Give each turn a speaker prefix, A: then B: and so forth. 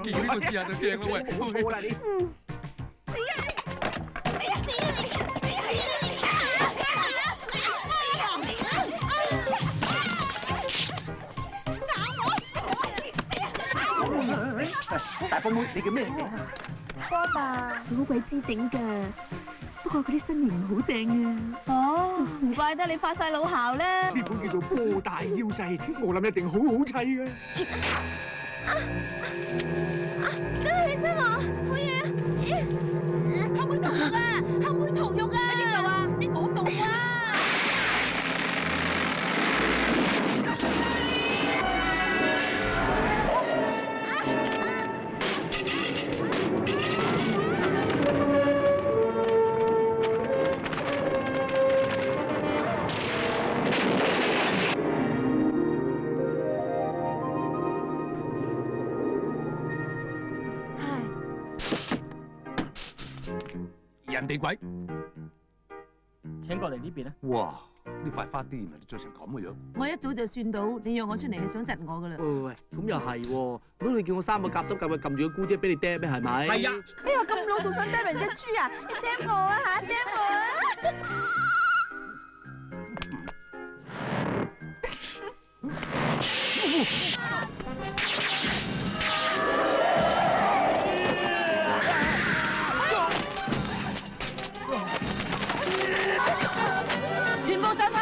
A: 見呢個試下就正啦，喂，
B: 冇錯啦你。大波妹，你叫咩名啊？
C: 波霸，
D: 佢好鬼知整㗎，不過佢啲身形好正啊！
C: 哦，唔怪得你發晒老姣啦！
B: 呢款叫做波大腰細，我諗一定好好砌㗎。
C: 等你起身喎，好嘢！咦，後妹屠肉啊！後妹屠肉啊！喺邊度啊？你嗰度啊！
A: 人哋鬼，
E: 請過嚟呢邊啊！
A: 哇！呢塊花啲，原來你做成咁嘅樣。
F: 我一早就算到，你約我出嚟係想窒我噶啦。
E: 喂，咁又係喎，咁你叫我3個夾心咁撳住個姑姐俾你釘咩？係咪？
A: 係啊！
F: 哎呀，咁老到想釘人隻豬啊！你釘我啊嚇，釘我啊！全部上牌！